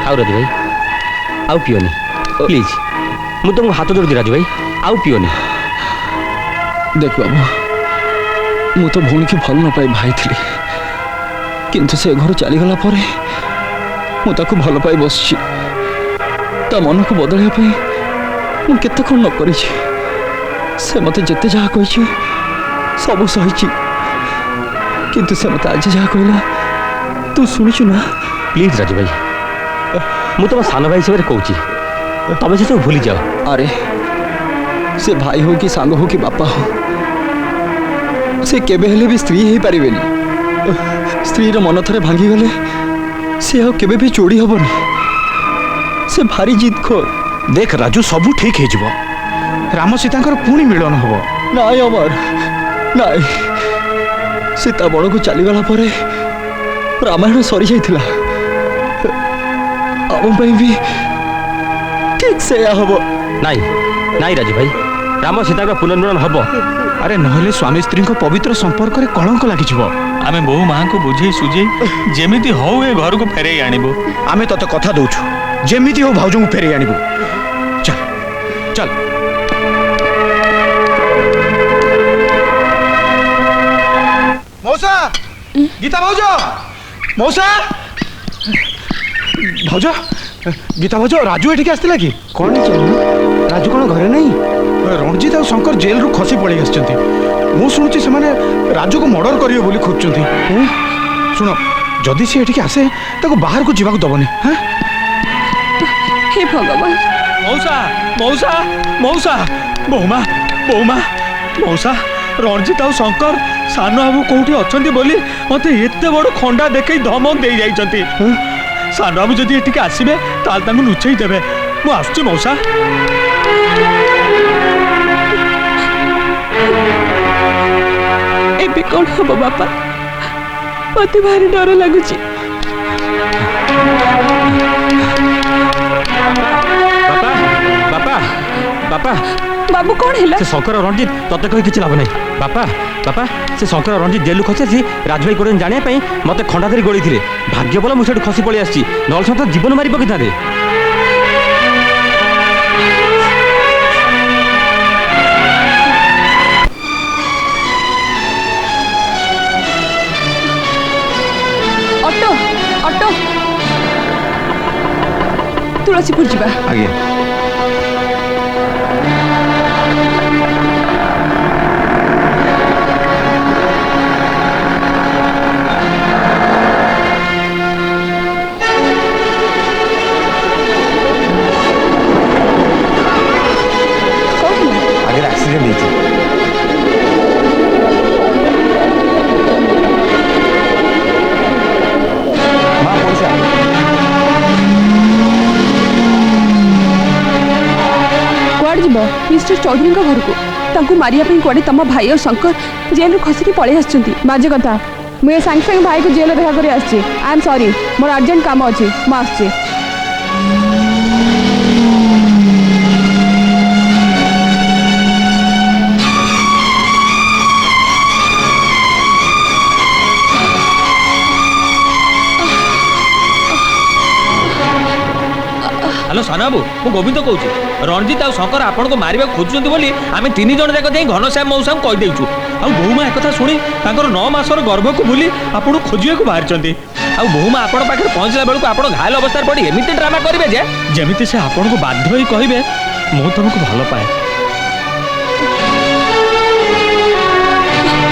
आउ राजू भाई आउ पियोनी प्लीज मु तुमको हाथ जोड़ी राजू भाई आउ पियोनी। देख बाबू मु तो भौणी की भल न पाई भाई थी किंतु से घर चलीगला मुझे भल पाई बस मन को बदल मुझे कौन न कर से मत जिते जहाँ कही सब सही किंतु से मत आज जहाँ कहला तू शुणुचु ना। प्लीज राजू भाई मु तुम सान भाई हिसाब से कहूँ तुम से सब भूली जाओ। अरे से भाई हो कि सांग हो कि बापा हो से केबे हेले भी स्त्री ही पारिबेनी। स्त्री रो मन थरे भांगी गले से आ केबे भी जोड़ी हबनी। से भारी जिद खोर। देख राजू सबू ठीक है जीवो राम सीता पुणी मिलन हबो। नाई अमर नाई सीता बड़ को चली गला परे रामायण सरी जाइथिला आम भी ठीक से हबो। नाई नाई राजू भाई राम सीता का पुनर्मिलन हबो। अरे नहले स्वामी स्त्री को पवित्र संपर्क रे कलंक लागि जीवो। आमे बहु मां को बुझे सुझे जेमिति हो ए घर को फेरे आनिबो। आमे तते कथा दउछु जेमिति हो भाउजो को फेरे आनिबो। चल चल मौसा गीता भाउजो मौसा भाउजो गीता भाउजो राजू एठी आस्तिला कि कौन राजू कौन घरे नहीं? रणजीत और शंकर जेल रु खसी पड़ी आछंती। मु सुनुची से माने राजू को मर्डर करियो बोली खोजचंती। सुनो जदी से एठी आसे ताको बाहर को जीवा को दबनी। हां हे भगवान मौसा मौसा मौसा बहुमा बहुमा मौसा रणजीत और शंकर सानो बाबू कोठी अछंती बोली मते एते बड़ खंडा देखै धमक दे जाइछंती। सानो बाबू जदी एठी आसीबे ताल तांगु नुचै देबे। मु आसुची मौसा। एबे कौन हम बापा मत भारी डर लगुच। बापा बापा बापा बाबू कौन है से शंकर और रणजीत तते कही किछ लाभ नहीं। बापा बापा से शंकर और रणजीत जेल खसी राजू भाई कोन जाने पे मते खंडा धरी गोली थिले भाग्य बोला मु सेठ खसी पळी आसी नल सत जीवन मारी पकिता रे। ऑटो ऑटो तुलसीपुर जीवा। आगे मिस्टर चौधरी घर को तांको मारिया पे कुआडे तम भाई और शंकर जेल खसिकी पळे आछंती। बाजे कथा मुझे सांगे सांगे भाई को जेल देखा कर I am sorry more urgent काम अच्छे मु आसची। हेलो साना बाबू मु गोविंद कहूँ रणजीत और शंकर आपण को मारे खोजुंट बोली आम तीन जन जाक जाई घनश्याम मौसा को कहीदेचु। आ बहुमा एक शुणी 9 मासर गर्भ को भूली आपको खोजा को बाहर बहुमा आपण पाखे पहुँचला बेलू आप घायल अवस्था पड़ी एमती ड्रामा करेंगे जे जमी से आपन को बाध्य कहे मु तुमको भल पाए